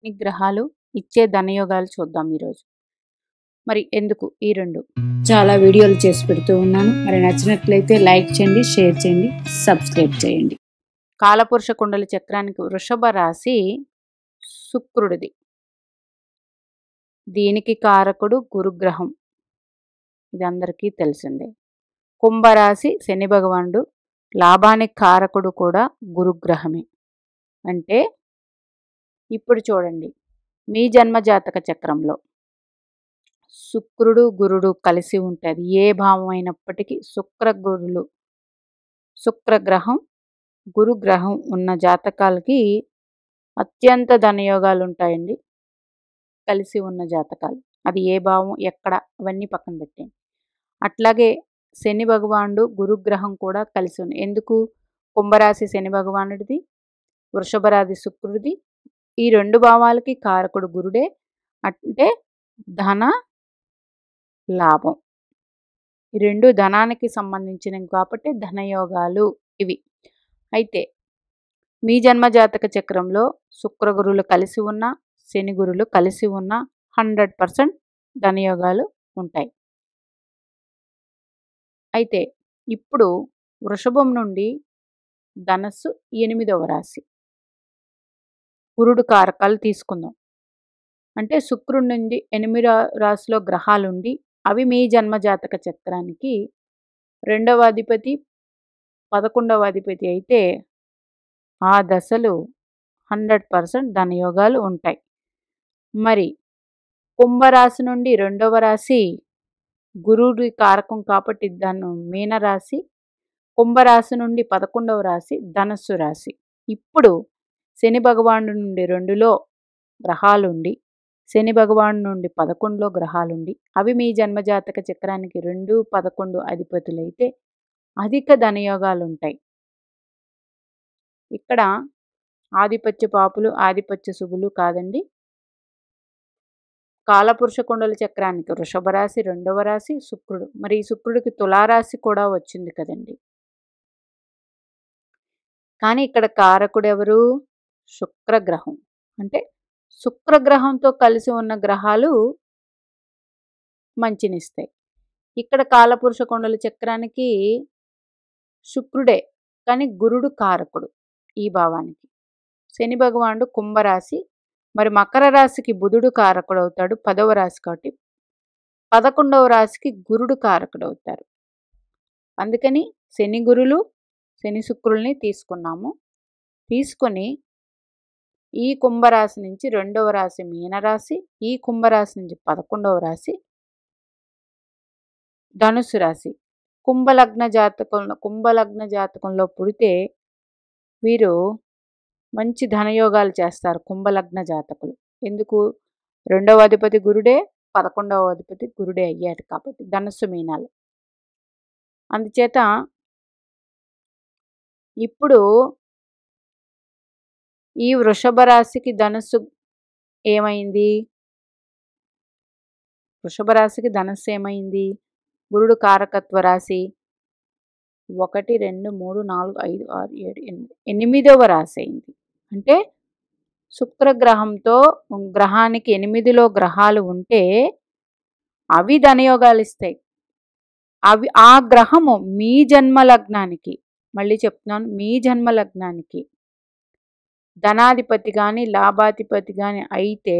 ఈ గ్రహాలు ఇచ్చే ధనయోగాలు చూద్దాం ఈరోజు. మరి ఎందుకు ఈ రెండు చాలా వీడియోలు చేసి పెడుతూ ఉన్నాను. మరి నచ్చినట్లయితే లైక్ చేయండి, షేర్ చేయండి, సబ్స్క్రైబ్ చేయండి. కాలపురుష కుండలి చక్రానికి వృషభ రాశి శుక్రుడిది. దీనికి కారకుడు గురుగ్రహం, ఇది అందరికీ తెలిసిందే. కుంభరాశి శని భగవానుడు, లాభానికి కారకుడు కూడా గురుగ్రహమే. అంటే ఇప్పుడు చూడండి, మీ జన్మజాతక చక్రంలో శుక్రుడు గురుడు కలిసి ఉంటుంది. ఏ భావం అయినప్పటికీ శుక్రగ్రహం గురుగ్రహం ఉన్న జాతకాలకి అత్యంత ధనయోగాలు ఉంటాయండి. కలిసి ఉన్న జాతకాలు, అది ఏ భావం ఎక్కడ అవన్నీ పక్కన పెట్టండి. అట్లాగే శని భగవానుడు గురుగ్రహం కూడా కలిసి ఉంది. ఎందుకు? కుంభరాశి శని భగవానుడిది, వృషభ రాశి శుక్రుడిది. ఈ రెండు భావాలకి కారకుడు గురుడే. అంటే ధన లాభం, ఈ రెండు ధనానికి సంబంధించినవి కాబట్టి ధనయోగాలు ఇవి. అయితే మీ జన్మజాతక చక్రంలో శుక్ర గురువులు కలిసి ఉన్న, శని గురువులు కలిసి ఉన్న 100% ధనయోగాలు ఉంటాయి. అయితే ఇప్పుడు వృషభం నుండి ధనస్సు 8వ రాశి, గురుడు కారకాలు తీసుకుందాం. అంటే శుక్రుడి నుండి 8వ రాశిలో గ్రహాలుండి అవి మీ జన్మజాతక చక్రానికి 2వ అధిపతి 11వ అధిపతి అయితే ఆ దశలు 100% ధనయోగాలు ఉంటాయి. మరి కుంభరాశి నుండి 2వ రాశి గురుడి కారకం కాబట్టి మీనరాశి, కుంభరాశి నుండి 11వ రాశి ధనస్సు రాశి. ఇప్పుడు శని భగవానుడి నుండి 2లో గ్రహాలుండి, శని భగవాను నుండి 11లో గ్రహాలుండి అవి మీ జన్మజాతక చక్రానికి 2, 11 అధిపతులైతే అధిక ధనయోగాలు ఉంటాయి. ఇక్కడ ఆధిపత్య పాపులు, ఆధిపత్య శుభులు కాదండి. కాలపురుష కుండల చక్రానికి వృషభ రాశి 2వ రాశి శుక్రుడు. మరి ఈ శుక్రుడికి తులారాశి కూడా వచ్చింది కదండి. కానీ ఇక్కడ కారకుడు ఎవరు? శుక్రగ్రహం. అంటే శుక్రగ్రహంతో కలిసి ఉన్న గ్రహాలు మంచినిస్తాయి. ఇక్కడ కాలపురుష కుండల చక్రానికి శుక్రుడే, కానీ గురుడు కారకుడు ఈ భావానికి. శని భగవానుడు కుంభరాశి, మరి మకర రాశికి బుధుడు కారకుడు అవుతాడు, 10వ రాశి కాబట్టి. 11వ రాశికి గురుడు కారకుడు అవుతారు. అందుకని శని గురులు, శని శుక్రుల్ని తీసుకున్నాము. తీసుకొని ఈ కుంభరాశి నుంచి 2వ రాశి మీనరాశి, ఈ కుంభరాశి నుంచి 11వ రాశి ధనుసు రాశి. కుంభలగ్న జాతకంలో పుడితే వీరు మంచి ధనయోగాలు చేస్తారు కుంభలగ్న జాతకులు. ఎందుకు? 2వ అధిపతి గురుడే, 11వ అధిపతి గురుడే అయ్యాడు కాబట్టి ధనుస్సు మీనాలు. అందుచేత ఇప్పుడు ఈ వృషభ రాశికి ధనుస్సు ఏమైంది? వృషభ రాశికి ధనుస్సు ఏమైంది? గురుడు కారకత్వ రాశి 1, 2, 3, 4, 5, 6, 7, 8, 8వ రాశి అయింది. అంటే శుక్రగ్రహంతో గ్రహానికి 8లో గ్రహాలు ఉంటే అవి ధనయోగాలు ఇస్తాయి. ఆ గ్రహము మీ జన్మలగ్నానికి, మళ్ళీ చెప్తున్నాను, మీ జన్మలగ్నానికి ధనాధిపతి కానీ లాభాధిపతి కానీ అయితే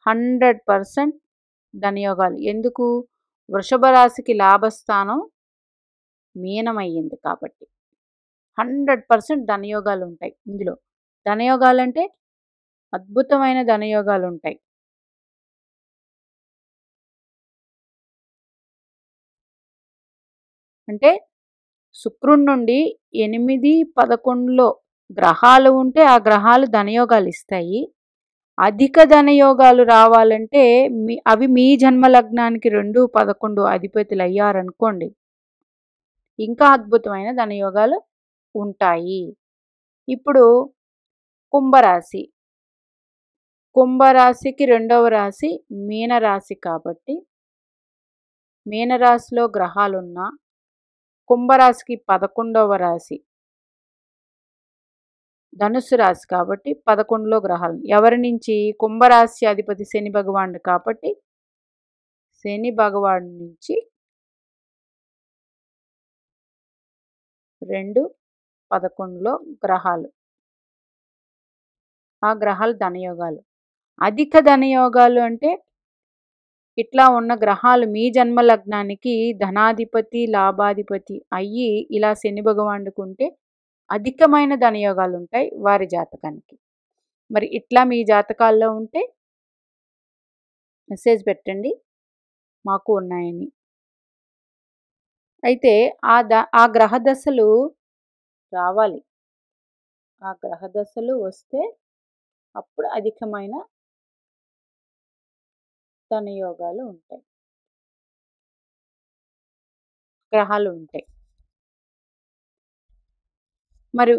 100% ధనయోగాలు. ఎందుకు? వృషభ రాశికి లాభస్థానం మీనమయ్యింది కాబట్టి 100% ధనయోగాలు ఉంటాయి. ఇందులో ధనయోగాలు అంటే అద్భుతమైన ధనయోగాలు ఉంటాయి. అంటే శుక్రుడి నుండి 8, 11లో గ్రహాలు ఉంటే ఆ గ్రహాలు ధనయోగాలు ఇస్తాయి. అధిక ధనయోగాలు రావాలంటే అవి మీ జన్మలగ్నానికి 2, 11 అధిపతులు అయ్యారనుకోండి, ఇంకా అద్భుతమైన ధనయోగాలు ఉంటాయి. ఇప్పుడు కుంభరాశి, కుంభరాశికి 2వ రాశి మీనరాశి కాబట్టి మీనరాశిలో గ్రహాలున్న కుంభరాశికి 11వ రాశి ధనుస్సు రాశి కాబట్టి 11లో గ్రహాలు ఎవరి నుంచి? కుంభరాశి అధిపతి శని భగవానుడు కాబట్టి శని భగవానుడి నుంచి 2, 11లో గ్రహాలు. ఆ గ్రహాలు ధనయోగాలు. అధిక ధనయోగాలు అంటే ఇట్లా ఉన్న గ్రహాలు మీ జన్మ లగ్నానికి ధనాధిపతి, లాభాధిపతి అయ్యి ఇలా శని భగవానుడికి ఉంటే అధికమైన ధనయోగాలు ఉంటాయి వారి జాతకానికి. మరి ఇట్లా మీ జాతకాల్లో ఉంటే మెసేజ్ పెట్టండి మాకు ఉన్నాయని. అయితే ఆ గ్రహ దశలు రావాలి. ఆ గ్రహ దశలు వస్తే అప్పుడు అధికమైన ధనయోగాలు ఉంటాయి. గ్రహాలు ఉంటాయి. మరి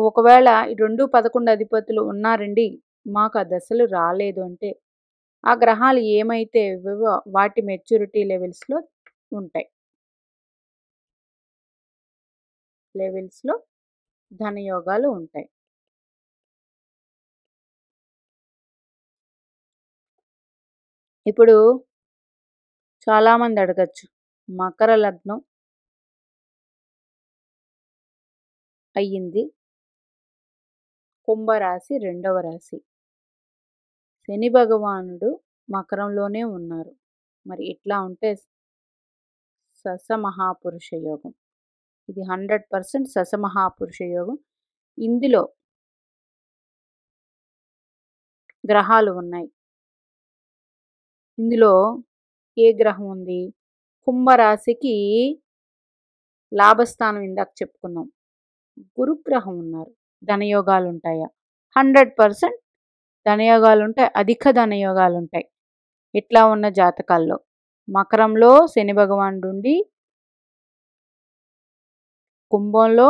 ఒకవేళ 2, 11 అధిపతులు ఉన్నారండి, మాకు ఆ దశలు రాలేదు అంటే ఆ గ్రహాలు ఏమైతే ఇవ్వవో వాటి మెచ్యూరిటీ లెవెల్స్లో ఉంటాయి. లెవెల్స్లో ధనయోగాలు ఉంటాయి. ఇప్పుడు చాలామంది అడగచ్చు, మకర లగ్నం అయ్యింది, కుంభరాశి 2వ రాశి, శని భగవానుడు మకరంలోనే ఉన్నారు. మరి ఇట్లా ఉంటే ససమహాపురుష యోగం. ఇది 100% ససమహాపురుష యోగం. ఇందులో గ్రహాలు ఉన్నాయి. ఇందులో ఏ గ్రహం ఉంది? కుంభరాశికి లాభస్థానం ఇందాక చెప్పుకున్నాం. గురుగ్రహం ఉన్నారు. ధనయోగాలు ఉంటాయా? 100% ధనయోగాలు ఉంటాయి. అధిక ధనయోగాలు ఉంటాయి ఇట్లా ఉన్న జాతకాల్లో. మకరంలో శని భగవానుడు ఉండి కుంభంలో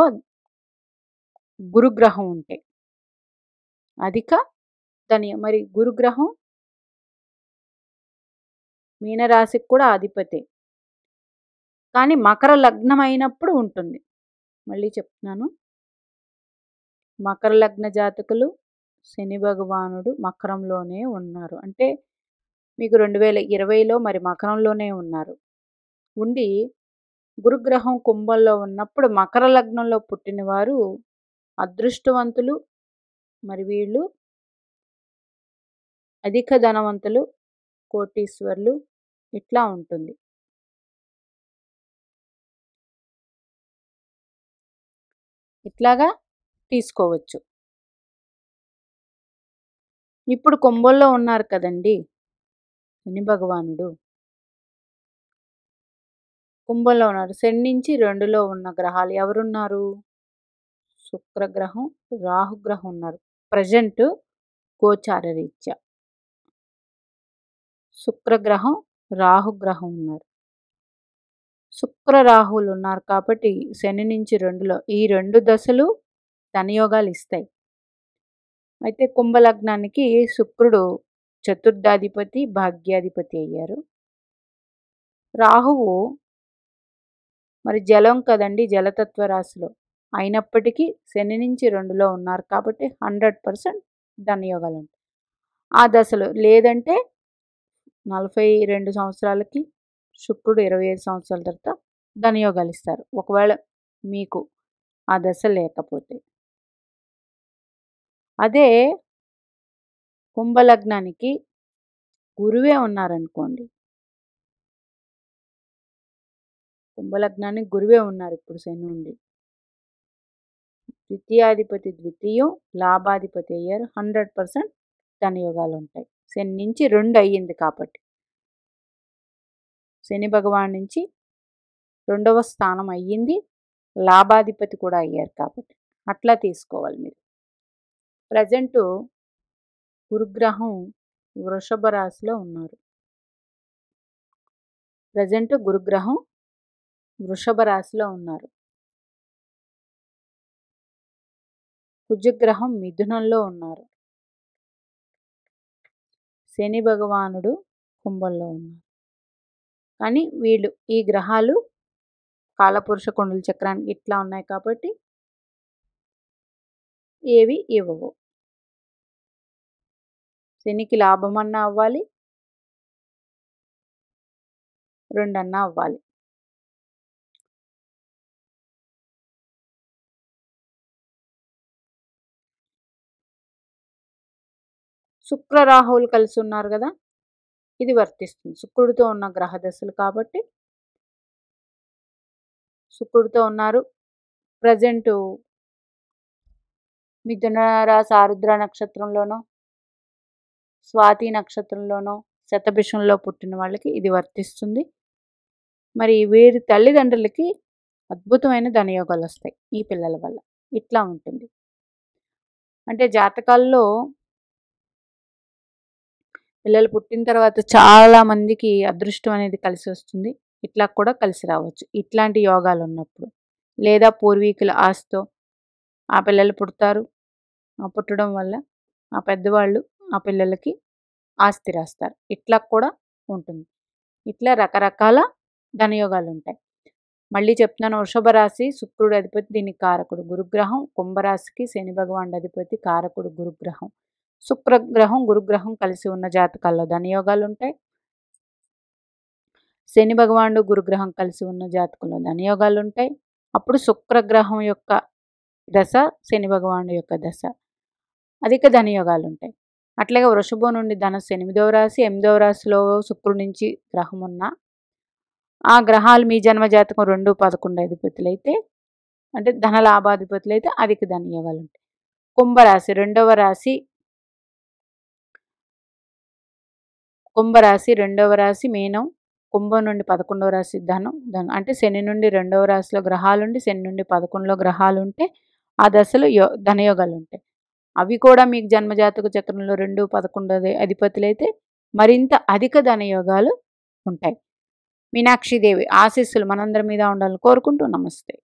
గురుగ్రహం ఉంటే అధిక మరి గురుగ్రహం మీనరాశికి కూడా అధిపతే, కానీ మకర లగ్నం అయినప్పుడు ఉంటుంది. మళ్ళీ చెప్తున్నాను, మకర లగ్న జాతకులు శని భగవానుడు మకరంలోనే ఉన్నారు అంటే మీకు 2020లో మరి మకరంలోనే ఉన్నారు. ఉండి గురుగ్రహం కుంభంలో ఉన్నప్పుడు మకర లగ్నంలో పుట్టిన వారు అదృష్టవంతులు. మరి వీళ్ళు అధిక ధనవంతులు, కోటీశ్వర్లు ఇట్లా ఉంటుంది. ఇట్లాగా తీసుకోవచ్చు. ఇప్పుడు కుంభంలో ఉన్నారు కదండి శని భగవానుడు, కుంభంలో ఉన్నారు. శని నుంచి 2లో ఉన్న గ్రహాలు ఎవరున్నారు? శుక్రగ్రహం, రాహుగ్రహం ఉన్నారు ప్రజెంట్ గోచార రీత్యా. శుక్రగ్రహం, రాహుగ్రహం ఉన్నారు. శుక్ర రాహువులు ఉన్నారు కాబట్టి శని నుంచి 2లో ఈ 2 దశలు ధనయోగాలు ఇస్తాయి. అయితే కుంభలగ్నానికి శుక్రుడు చతుర్థాధిపతి, భాగ్యాధిపతి అయ్యారు. రాహువు మరి జలం కదండి, జలతత్వ రాశిలో అయినప్పటికీ శని నుంచి 2లో ఉన్నారు కాబట్టి 100% ధనయోగాలు ఉంటాయి. ఆ దశలో లేదంటే 42 సంవత్సరాలకి శుక్రుడు 25 సంవత్సరాల తర్వాత ధనయోగాలు ఇస్తారు ఒకవేళ మీకు ఆ దశ లేకపోతే. అదే కుంభలగ్నానికి గురువే ఉన్నారనుకోండి, కుంభలగ్నానికి గురువే ఉన్నారు ఇప్పుడు శని ఉండి, ద్వితీయాధిపతి ద్వితీయం, లాభాధిపతి అయ్యారు. 100% ధనయోగాలు ఉంటాయి. శని నుంచి 2 అయ్యింది కాబట్టి, శని భగవాన్ నుంచి 2వ స్థానం అయ్యింది, లాభాధిపతి కూడా అయ్యారు కాబట్టి అట్లా తీసుకోవాలి మీరు. ప్రజెంటు గురుగ్రహం వృషభ రాశిలో ఉన్నారు. ప్రజెంట్ గురుగ్రహం వృషభ రాశిలో ఉన్నారు. కుజగ్రహం మిథునంలో ఉన్నారు. శని భగవానుడు కుంభంలో ఉన్నారు. కానీ వీళ్ళు ఈ గ్రహాలు కాలపురుష కుండల చక్రానికి ఇట్లా ఉన్నాయి కాబట్టి ఏవి ఇవ్వవు. శనికి లాభమన్నా అవ్వాలి, 2 అన్నా అవ్వాలి. శుక్ర రాహువులు కలిసి ఉన్నారు కదా, ఇది వర్తిస్తుంది. శుక్రుడితో ఉన్న గ్రహ దశలు కాబట్టి శుక్రుడితో ఉన్నారు. ప్రజెంటు మిథున రాశి ఆరుద్ర నక్షత్రంలోనో, స్వాతి నక్షత్రంలోనో, శతభిషంలో పుట్టిన వాళ్ళకి ఇది వర్తిస్తుంది. మరి వీరి తల్లిదండ్రులకి అద్భుతమైన ధనయోగాలు వస్తాయి ఈ పిల్లల వల్ల. ఇట్లా ఉంటుంది. అంటే జాతకాల్లో పిల్లలు పుట్టిన తర్వాత చాలా మందికి అదృష్టం అనేది కలిసి వస్తుంది. ఇట్లా కూడా కలిసి రావచ్చు ఇట్లాంటి యోగాలు ఉన్నప్పుడు. లేదా పూర్వీకుల ఆస్తో ఆ పిల్లలు పుడతారు. పుట్టడం వల్ల ఆ పెద్దవాళ్ళు ఆ పిల్లలకి ఆస్తి రాస్తారు. ఇట్లా కూడా ఉంటుంది. ఇట్లా రకరకాల ధనయోగాలు ఉంటాయి. మళ్ళీ చెప్తున్నాను, వృషభ రాశి శుక్రుడు అధిపతి, దీనికి కారకుడు గురుగ్రహం. కుంభరాశికి శని భగవానుడు అధిపతి, కారకుడు గురుగ్రహం. శుక్రగ్రహం గురుగ్రహం కలిసి ఉన్న జాతకాల్లో ధనయోగాలు ఉంటాయి. శని భగవానుడు గురుగ్రహం కలిసి ఉన్న జాతకంలో ధనయోగాలు ఉంటాయి. అప్పుడు శుక్రగ్రహం యొక్క దశ, శని భగవానుడు యొక్క దశ, అధిక ధనయోగాలు ఉంటాయి. అట్లాగే వృషభం నుండి ధనస్సు 8వ రాశి, 8వ రాశిలో శుక్రుడి నుంచి గ్రహం ఉన్న ఆ గ్రహాలు మీ జన్మ జాతకం 2, 11 అధిపతులైతే, అంటే ధనలాభాధిపతులైతే అధిక ధనయోగాలు ఉంటాయి. కుంభరాశి 2వ రాశి, కుంభరాశి 2వ రాశి మీనం. కుంభం నుండి 11వ రాశి ధనం. అంటే శని నుండి 2వ రాశిలో గ్రహాలుండి, శని నుండి 11లో గ్రహాలు ఉంటే ఆ దశలో ధనయోగాలు ఉంటాయి. అవి కూడా మీకు జన్మజాతక చక్రంలో 2, 11 అధిపతులైతే మరింత అధిక ధనయోగాలు ఉంటాయి. మీనాక్షిదేవి ఆశీస్సులు మనందరి మీద ఉండాలని కోరుకుంటూ నమస్తే.